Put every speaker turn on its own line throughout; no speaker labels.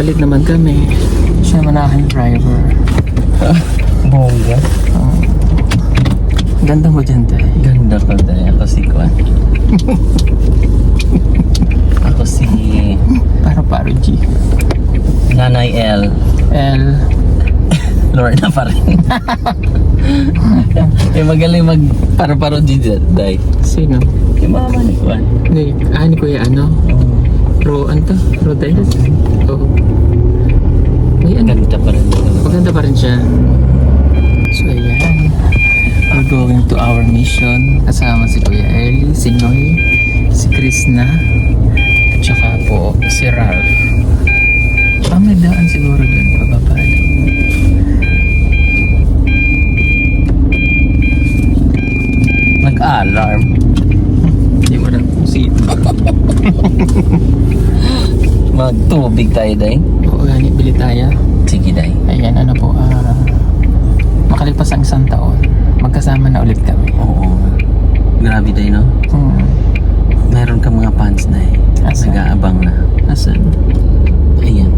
palit naman kami. Siya manahan driver.
Bongga.
Ganda mo dyan, Tay.
Ganda ko dahil ako si Kwan. Ako si
Paro G.
Nanay L.
L.
Lorna pa rin. Magaling mag paro-paro dyan, Day.
Sino?
Yung mama ni Kwan.
Ni Kuya ano? Ano to? Rodel? Oo. May ano?
Ganda pa rin.
Maganda pa rin siya. So ayan, we're going to our mission. Kasama si Kuya Eli, si Noy, si Krishna, at saka po si Ralph. May daan siguro dun, pababa lang.
Nag-alarm.
Hindi mo na si...
Magtubig tayo, Day.
Oo, ganit, bili tayo.
Sige, Day.
Ayan, ano po, makalipas ang isang taon, magkasama na ulit kami.
Oo. Grabe, Day, no? Meron ka mga fans na
Asan?
nag-aabang na.
Asan?
Ayan.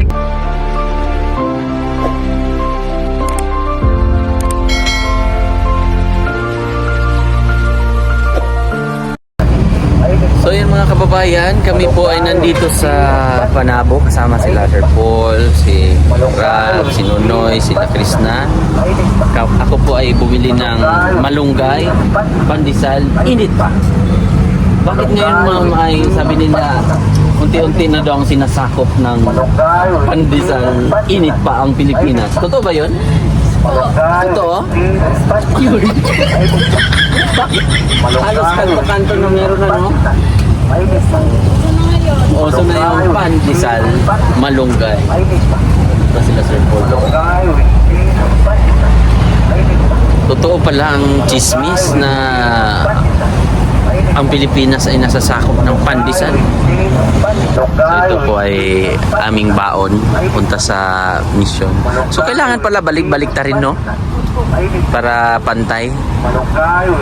So yun mga kababayan, kami po ay nandito sa Panabo kasama sila Sir Paul, si Ralph, si Nonoy, si Krishna. Ako po ay bumili ng malunggay, pandesal, init pa. Bakit ngayon mga ay sabi nila unti-unti na daw ang sinasakop ng pandesal, init pa ang Pilipinas. Totoo ba yun? Totoo? Yun. Halos kanto-kanto na meron na, no? O, so na yung pandesal, malunggay. Ito sila Sir Paul. Totoo pala ang chismis na ang Pilipinas ay nasasakop ng pandesal. So ito po ay aming baon punta sa mission. So kailangan pala balik-balik ta rin, no? Para pantay.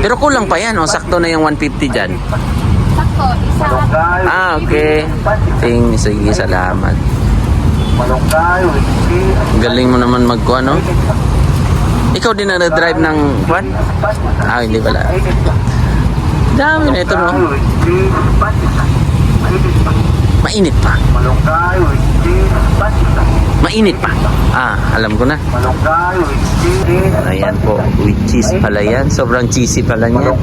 Pero kulang pa yan, no? Sakto na yung 150 dyan.
Sakto, isa.
Okay. Sige, salamat. Galing mo naman magkuha, no? Ikaw din na drive ng kwan? Hindi pala. Dami na ito, no? Mainit pa. Mainit pa. Alam ko na. Ayan po. With cheese pala yan. Sobrang cheesy pala niya.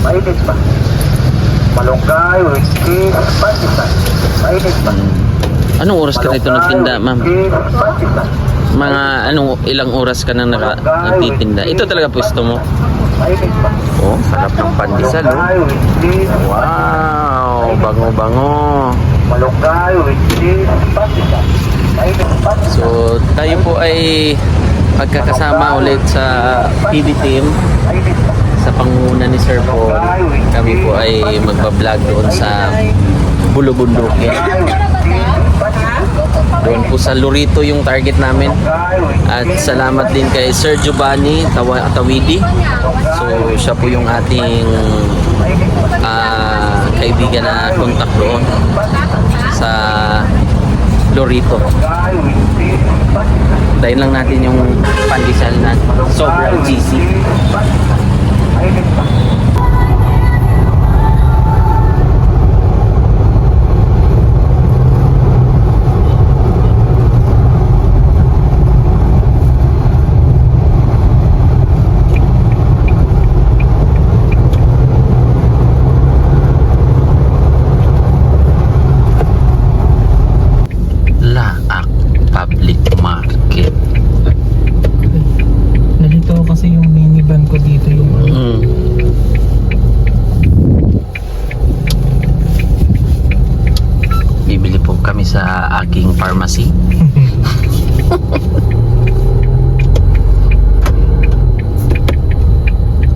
Mainit pa. Malunggay with cheese, pandesal. Mainit pa.
Anong oras ka rito nagtinda, ma'am?
Pandesal.
Mga ilang oras ka nang nagtitinda? Ito talaga pwesto mo?
Mainit pa.
Oh, sarap ng pandesal, oh.
Malunggay with cheese,
Wow, bango-bango.
malunggay with cheese, pandesal. Mainit pa.
So, tayo po ay magkakasama ulit sa PB team
Mainit pa.
sa pangunguna ni Sir Paul. Kami po ay magbablog doon sa Bulubundukin. Doon po sa Lorito yung target namin. At salamat din kay Sir Giovanni Tawidi. So siya po yung ating kaibigan na contact doon sa Lorito. Dahil lang natin yung pandesal na sobrang cheesy. Laak Public Market.
Nalito kasi yung minivan ko dito yung
Bibili po kami sa aking pharmacy.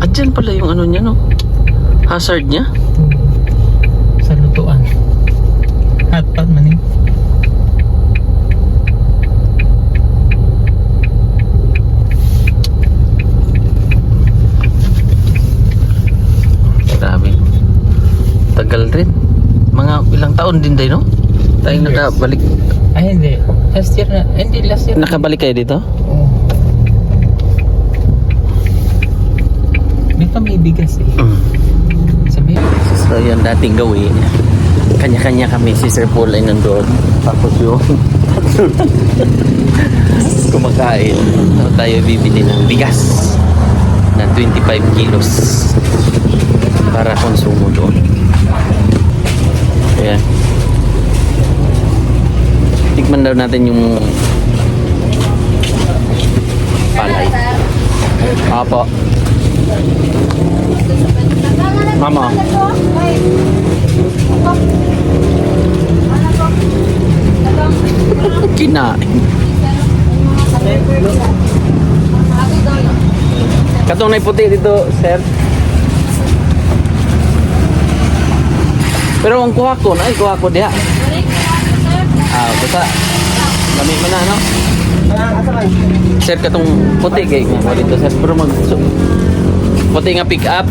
At dyan pala yung ano niya, no? Hazard niya.
sa lutuan. Hotpot man eh.
Grabe. Tagal rin. Mga ilang taon din din, no? tayong nakabalik.
Ay, hindi. Last year na. Hindi, last year.
Nakabalik kayo dito?
Oo. Dito may bigas eh. Sabi,
So yun dating gawin. Kanya-kanya kami, si Sir Paul ay nandun. Tapos yung kumakain. So, tayo bibili ng bigas na 25 kilos para konsumo doon. Ayan. Tikman daw natin yung palay. Apo. Mama. Kinain. Katong na puti dito, sir. Pero ang kuha ko, diha. Basta. Lami mo na, no? Sir, katong puti kay ko dito, sir. Pero puti nga pick up.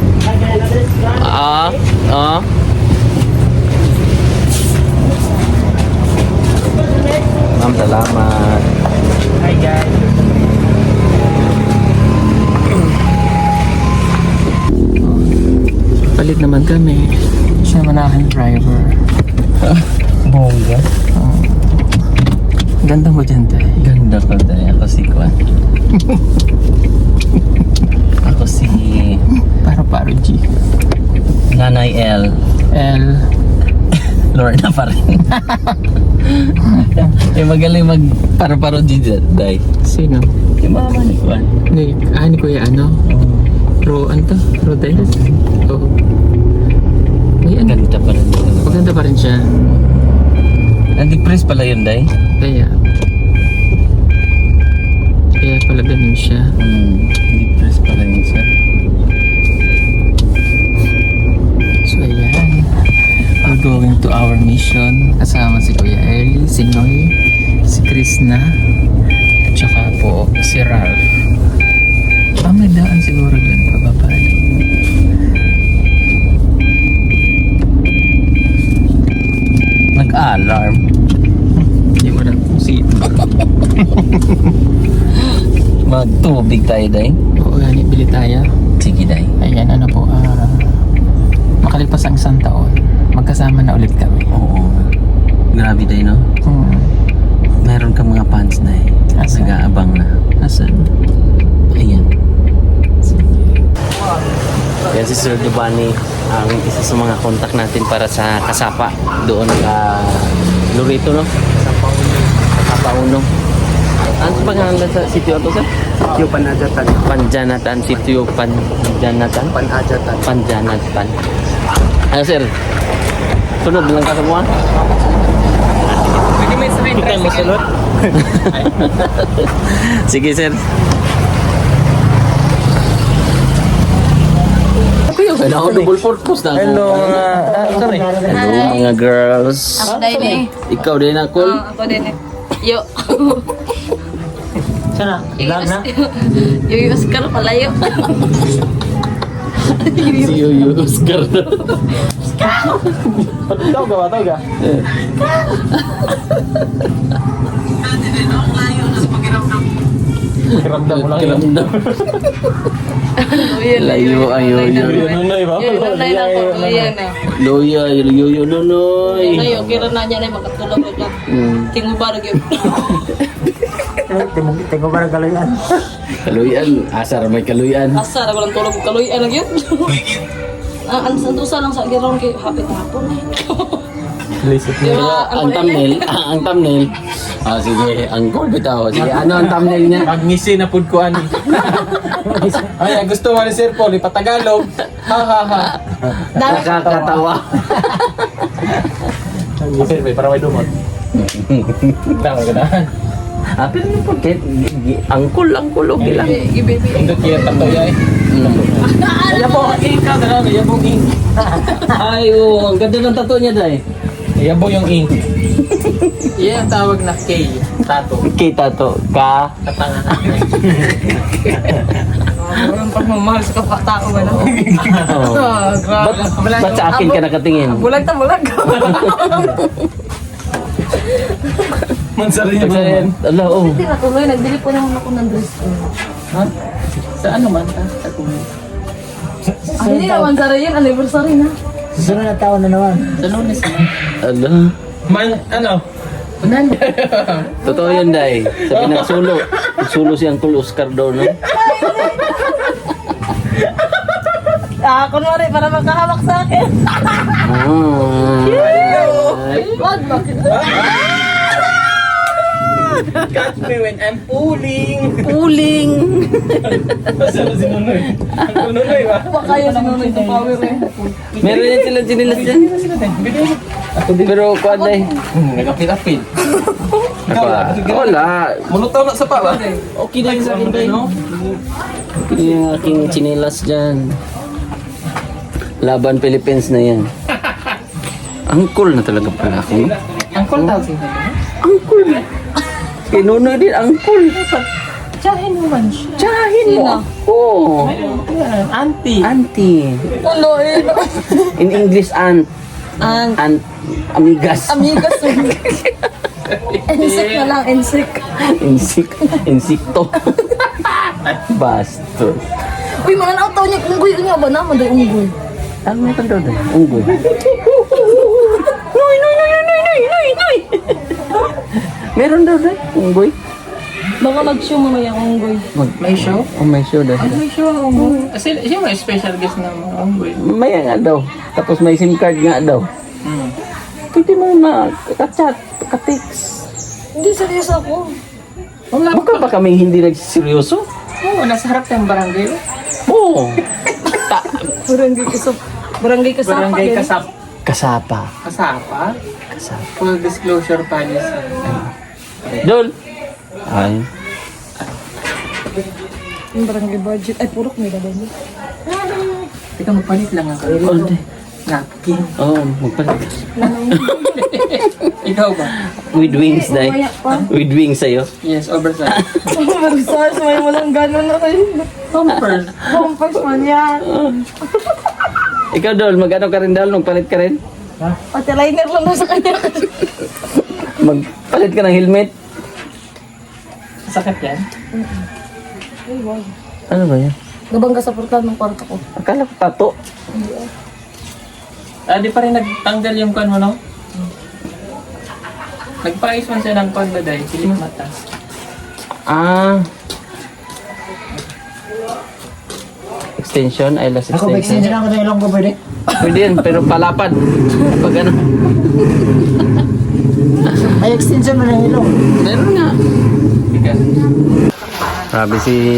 Ma'am, salamat.
hi guys. Palit naman kami. Siya naman aking driver.
Bongga.
Ganda mo dyan, Tay.
Ganda ko dahil ako si Kwan. Ako si
Paro-paro G.
Nanay L.
L.
Lorna pa rin. Magaling mag paro-paro dito, Day.
Sino?
Yung mama ni Kwan.
Ni Kuya ano? Ano to? Rodel? Oo. May ano?
Ganda pa rin.
Maganda pa rin siya.
Nag-depress pala yun, Day.
Kaya pala ganun siya.
Depress pala yun siya.
So ayan, we're going to our mission. Kasama si Kuya Eli, si Noy, si Krishna, at saka po si Ralph. May daan siguro dyan pababa.
Nag-alarm.
Hindi mo lang kung sino.
Magtubig tayo, Day.
Oo, yan, bili tayo.
Sige, Day.
Ayan, ano po, makalipas ang isang taon, magkasama na ulit kami.
Oo. Grabe, Day, no? Meron ka mga fans na eh.
Asan?
Nag-aabang na.
Asan?
Ayan. Yan si Sir Dubani, ang isa sa mga contact natin para sa Kasapa doon sa Lorito, no? Kasapa Uno. Ano sa pangalan sa sitio ito, sir?
Sitio Panajatan.
Panjanatan, sitio Panjanatan?
Panajatan.
Panjanatan. Ano, sir? Sunod lang ka sa mga?
Pwede may sabihin tricycle.
Sige, sir. Hello, double purpose na.
Hello, sorry.
Hello, mga girls.
Ako din eh.
Ikaw din ako.
Ako din eh. Yo.
Sana, ilan na?
Yung Oscar palayo.
Si Yoyo Oscar.
Tawag ka. Kiramdam mo lang yun.
Kiramdam. Layo ang yoyo.
Nunoy ba?
Yung nanay na po. Yan na.
Loya, yoyo nunoy.
Ngayon, kira na niya na yung makatulog ko dyan. Tingin ba yun?
Tingko ba nagkalayan?
Kaluyan, asar may kaluyan.
Asar, walang tulog ko kaloy. Ano yun? Ang sandusa lang sa giron kay hapit na po na.
Lisip
Di ba?
Ang thumbnail. Sige, ang call bitaw. Sige, ano ang thumbnail niya?
Magngisi na pud ko ani. Ay, gusto mo ni Sir Paul ipatagalog. Ha ha ha.
Nakakatawa.
Sir, may para may dumot. Tama ka na.
Pero yung pagkit, angkol, okay lang.
Gibibi.
Indot kaya tato yay.
Yabo, ink ka na lang, yabong ink. Ay, oo, ang ganda ng tattoo niya, Day.
Yabo yung ink. Yan ang tawag na K. Tato.
Kita to, ka.
Katanga.
Walang pagmamahal sa kapatao ba na?
Ba't sa akin ka nakatingin?
Bulag ta bulag.
Mansari niya
Nagsayan. Ala, oh.
Hindi na tuloy, nagbili po naman ako ng dress ko.
Ha? Sa ano man ta? Sa kung...
Hindi naman sara yun, anniversary na.
Sa Lunes na.
Ala.
Man, ano? Unan.
Totoo yun, Day. Sabi ng sulo. Sulo si Uncle Oscar daw, no?
Kunwari, para makahawak sa akin. Wag, bakit?
Catch me when I'm pulling.
Puling.
Basta na si Nunoy. Ang Nunoy ba?
Baka kayo sinunoy sa power eh.
Meron yan sila sinilas dyan. Pero kuwan, Day.
Nagapit-apit.
Ako, wala.
Mulutaw na sa pa ba?
Okay lang sa akin, Day. Okay yung aking chinilas dyan. Laban Philippines na yan. Angkol na talaga pala ako, no?
Ang call tawag siya.
Angkol. Kinunoy din, angkol.
Tsahin mo man siya.
Tsahin mo. Oo.
Auntie.
Auntie.
Ulo eh.
In English, aunt. Aunt. Amigas.
Amigas eh. Insik na lang, insik.
Insikto. Bastos.
Uy, mga nautaw niya, unggoy niya ba naman dahil unggoy?
Ano may tanda doon? Unggoy.
Noy!
Meron daw doon. Unggoy.
Baka mag-show mamaya ang unggoy.
May show?
Oh, may show daw.
May show ang unggoy. Kasi siya may special guest na mga unggoy.
May nga daw. Tapos may SIM card nga daw.
Hmm.
Pwede mo na ka-chat, ka-text.
Hindi, serious ako.
Wala
Baka ba kami hindi nagseryoso?
Oo, nasa harap tayong barangay.
Oo.
Barangay kasap. Barangay kasapa.
Barangay
din.
Kasap.
Kasapa.
Kasapa.
Kasapa.
Full disclosure policy.
Dol. Ay.
Yung barangay budget. Ay, purok may laban niya.
Teka, magpalit lang ang kalito.
All day.
Napkin.
Oo, magpalit.
Ikaw ba?
With wings, Day.
Mamaya pa.
With wings sa'yo.
Yes, oversize.
Magsas, may walang gano'n na kayo.
Comfort.
Pampers man yan.
Ikaw, Dol, mag-ano ka rin, Dol? Magpalit ka rin?
Pati liner lang na sa kanya.
Magpalit ka ng helmet?
Sakit yan?
Ay, wow.
Ano ba yan?
Gabang ka sa portal ng kwarto ko.
Akala ko pato.
Di pa rin nagtanggal yung kan mo, no? Nagpaayos man siya ng pagbaday. Silik mata.
Ah. Extension, eyelash extension.
Ako, extension ako sa ilong ko pwede.
Pwede yun, pero palapad. Pag ano.
May extension mo ng ilong.
Meron nga.
Bigas.
Grabe si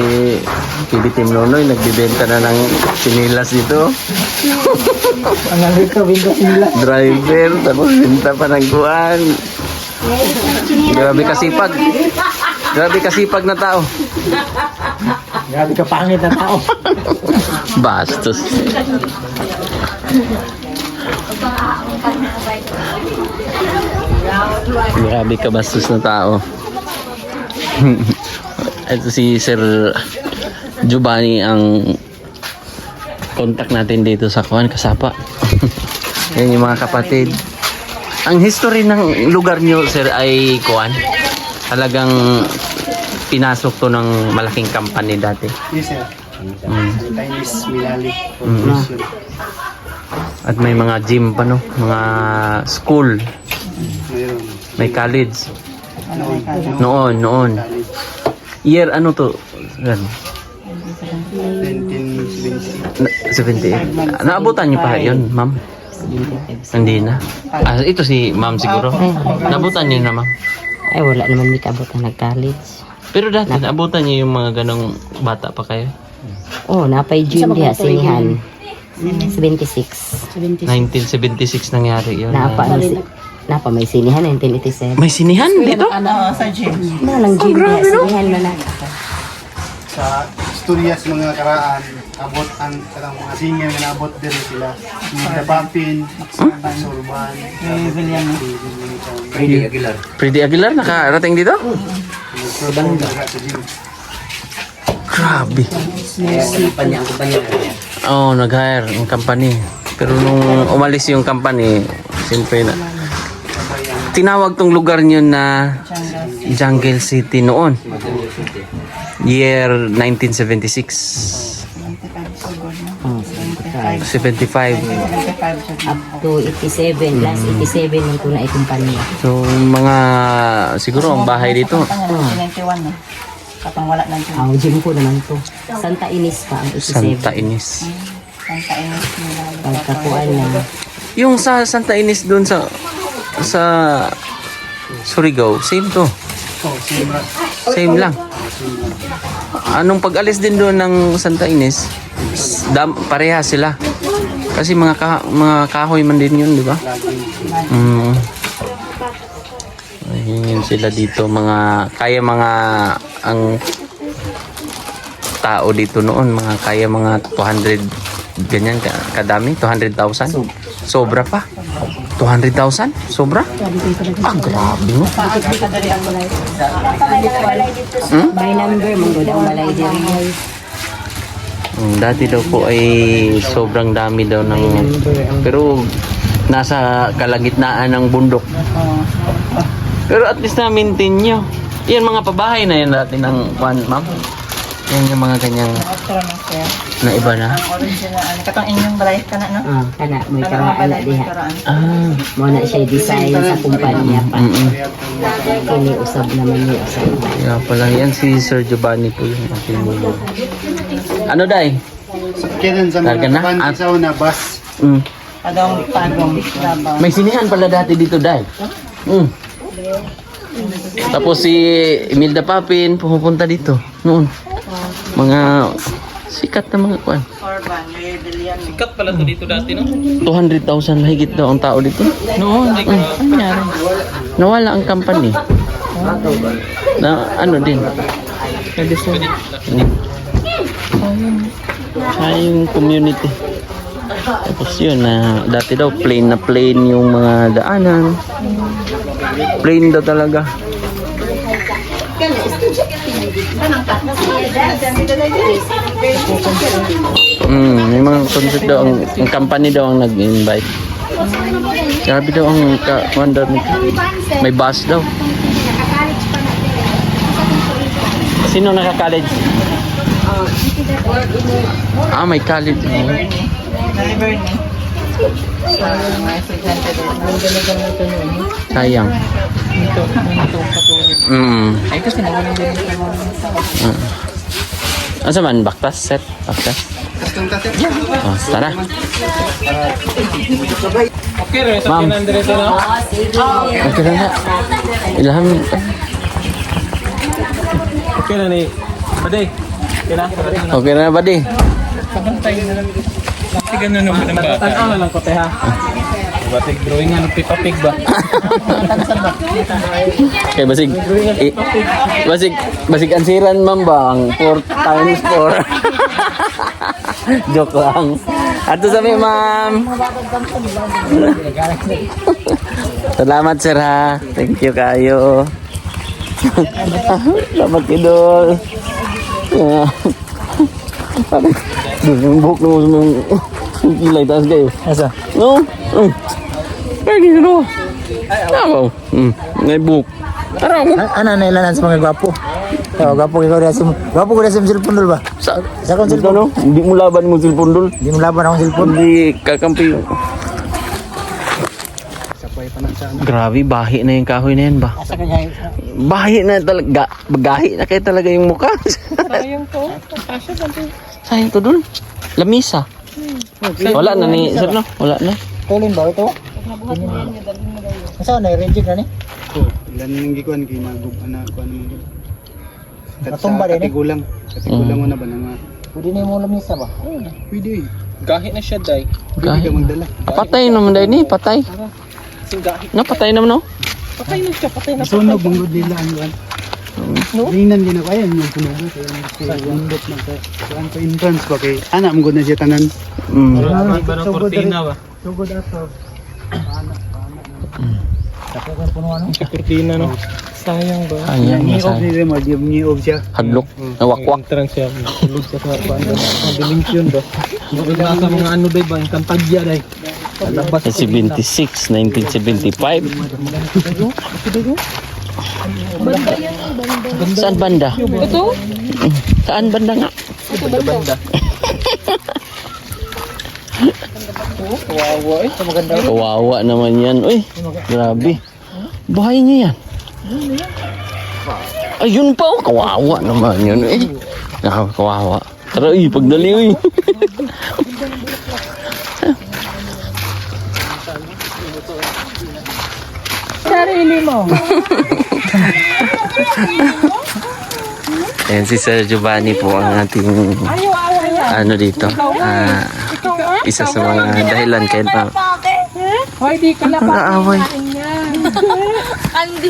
PB Team Nonoy, nagbibenta na ng sinilas dito.
Ang nandito ko, bingo nila.
Driver, tapos binta pa ng kuwan. Grabe kasipag. Grabe kasipag na tao.
Grabe ka pangit na tao.
Bastos. Grabe ka bastos na tao. Ito si Sir Giovanni ang contact natin dito sa Kuan Kasapa. Yan yung mga kapatid. Ang history ng lugar nyo, Sir, ay Kuan. Talagang pinasok to ng malaking company dati.
Yes, sir. Chinese Milali
Formation. At may mga gym pa, no? Mga school.
Mayroon.
May college.
Ano?
Noon. Year ano to? Yan. 78. Naabutan niyo pa yun, ma'am? Hindi na. Ah, ito si ma'am siguro. Naabutan niyo na, ma'am.
Ay, wala naman may kabot na nag-college.
Pero dati, naabutan niyo yung mga ganong bata pa kayo?
Oh, napay June diha, sinihan. 76.
1976 nangyari yun.
Napa may sinihan, 1987.
May sinihan dito?
Sa gym.
Mga lang June diha, sinihan na na.
Sa istorya sa mga karaan, abot ang katang mga singer nga naabot diri sila. Mga Papin, Sorban,
Freddy Aguilar, nakarating dito?
Sorban sa gym.
Grabe. Oo, nag-hire ang company. Pero nung umalis yung company, siyempre na. tinawag tong lugar nyo na Jungle City noon. Year 1976. 75.
Up to 87. Last 87 nung ko na ikumpanya.
So, mga siguro ang bahay dito.
91 na. Kapang wala na dyan.
Gym ko naman to. Santa Ines pa ang 87.
Santa Ines.
Santa Ines nila.
Pagkakuan na.
Yung sa Santa Ines doon sa Surigao, same to. Same lang. Anong pag-alis din doon ng Santa Ines, pareha sila. Kasi mga kahoy man din yun, di ba? Ayun sila dito, ang tao dito noon, kaya mga 200, ganyan kadami, 200,000. Sobra pa. 200,000? Sobra? Grabe no?
By number, mong ang balay diri.
Dati daw po ay sobrang dami daw ng, pero nasa kalagitnaan ng bundok. Pero at least na-maintain nyo. Yan mga pabahay na yan dati ng ma'am. Yan yung mga kanyang
Extra na sir.
na iba na.
Original. Katong inyong balay ka na, no?
Kana, may
Ano mga
karaan na
balay
diha.
karaan?
Mo na siya design sa kumpanya pa. Kini usab naman ni usab.
Kaya pala yan si Sir Giovanni po yung aking mulo. Ano day?
Kailan sa
Targa
mga
na?
kapan, isaw na bus.
Padong labaw.
May sinihan pala dati dito day. Tapos si Imelda Papin pupunta dito noon. Mga sikat na mga kwan.
Orban, Rebellion.
Sikat pala to dito dati, no?
200,000 mahigit daw ang tao dito.
Noon, hindi ko nangyari.
Nawala ang company. Na ano din. Yung community. Tapos yun na dati daw plain na plain yung mga daanan. Plain daw talaga. May mga concert daw ang company daw ang nag-invite. Grabe daw ang wonder may bus daw. Sino naka-college? May college. Sayang.
Ay, kasi nawalan din.
Asa man? Baktas? Set? Baktas? Oh, tara.
Okay rin, sa
Ma'am.
kinandireto na.
Okay na na. Ilham.
Okay na ni. Paday. Okay na.
Okay na ba di?
Pagantay na lang. Tigan na naman ang bata. Tanaw na lang ko, te ha. Batik drawing nga, nagpipapig ba?
Okay, basig ansiran ma'am bang 4 times 4. Joke lang. Ato sa ma'am. Salamat sir ha. Thank you kayo. Salamat idol. Yung buhok na mo sa kilay taas kayo.
Asa?
No? Kaya gino. Tama. May buhok. Tara mo.
Ano na ilanan sa mga gwapo? Gwapo kayo rin sim. Gwapo ko rin sim cellphone dul ba?
Sa
akong
dito no? Hindi mo laban mo cellphone dul.
Di mo laban akong cellphone.
Hindi kakampi. Grabe, bahi na yung kahoy na yan ba?
Asa kanya?
Bahi na talaga. Bagahi na kayo talaga yung mukha.
Sayang to. Kasya ba to?
Sayang to dul. Lamisa. Wala na ni sir no? Wala na.
Kulin ba ito? Asa na reject na ni?
Ilan nang gikuan kay nagub ana kuan mo.
Natumba din, eh?
Katigulang. Katigulang mo na ba nga.
Pwede na mo lamisa ba?
Pwede.
Gahi na siya, day.
Pwede ka magdala.
Patay naman dahil ni. Patay. No, patay naman no?
Patay na siya, patay na.
Sunog bangod nila ang kuan. Tingnan din ako ayan yung punugo kaya nindot na sa kuan pa entrance ba kay anak mo na siya tanan.
Iba ng kortina ba?
Sugod ato.
Sa kortina, no? Sayang ba?
Ayan,
Ni of
masay.
ni mo di ni of siya.
Hadlok. Nawakwak.
Entrance siya. Tulog sa mga dimension ba? Mga sa mga ano day ba? Yung kantagya day.
Sa 76, 1975. Saan banda?
Ito?
Saan banda nga?
Banda. Kawawa eh. Maganda.
Kawawa naman yan. Uy, grabe. Bahay niya yan. Ayun pa oh, kawawa naman yun eh. Kawawa. Tara pagdali uy.
Sarili mo.
Ayan si Sir Giovanni po ang ating ano dito. Isa sa mga dahilan kaya na
Hoy, di ka na
naaway.
Andi.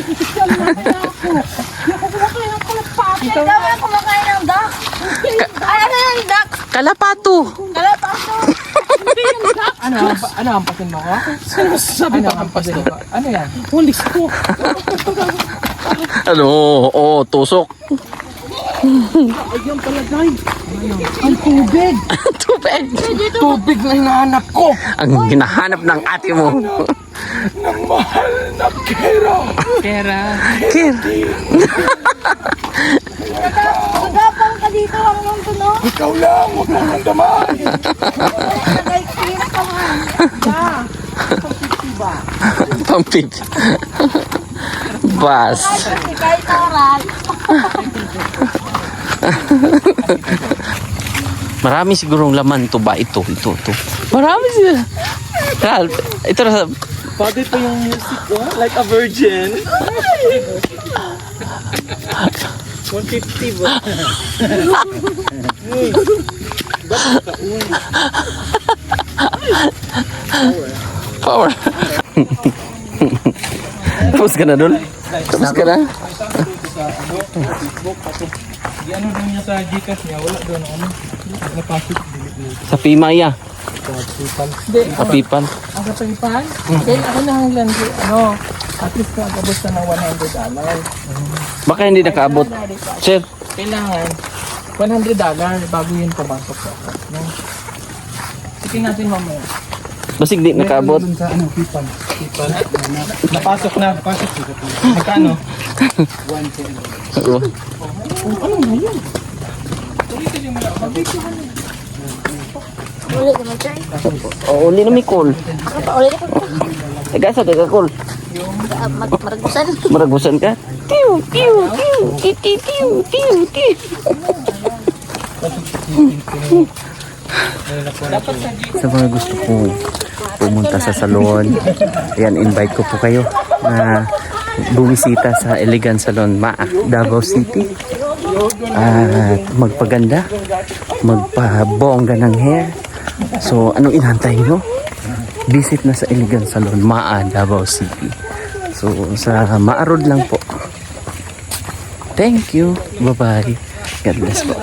Ikaw na kumakain ng duck. Ay, ano yung duck?
Kalapato.
Kalapato.
Ano ang pasin mo ko? Sabi pa ang pasin ko. Ano yan?
Pulis ko.
Ano? Oo, tusok.
Ayun pala, guys. Ang tubig.
Tubig.
Tubig na hinahanap ko.
Ang hinahanap ng ate mo.
Ng mahal na kera. Kera.
Magapang ka dito ang nung tuno.
Ikaw lang, huwag mong nandaman.
Nagay kira ka man.
Pampip. Bas.
Kahit taran.
Marami sigurong laman to ba? Ito. Marami siya. Ito na.
Pwede pa yung music ko. Like a virgin. 150 ba?
Power. Tapos ka na dun? Tapos ka na?
Ano doon niya sa Gcash niya? Wala doon ano? Napasok.
Sa Pimaya.
Hindi.
Sa Pipan.
Ang sa PayPal? Kaya ako na hanglan ano? At least nakabot na ng $100.
Baka hindi nakaabot. Sir,
Kailangan $100 bago yun pumasok sa account. No? Sige natin mamaya.
basig di nakaabot.
Sa ano, pipan.
Napasok na. Magkano?
Oo.
Ulit naman, sir.
Oo, uli na may call.
Ulit ako.
Gasa ka call.
Maragusan.
Maragusan ka? Tiw, tiw, tiw, tiw, tiw, tiw, tiw. Sa mga gusto ko pumunta sa salon, ayan, invite ko po kayo na bumisita sa Elegant Salon Maac, Davao City at magpaganda, magpabongga ng hair. So anong inantay nyo? Visit na sa Elegant Salon Maac, Davao City. So sa Maarod lang po. Thank you. Bye-bye. God bless po.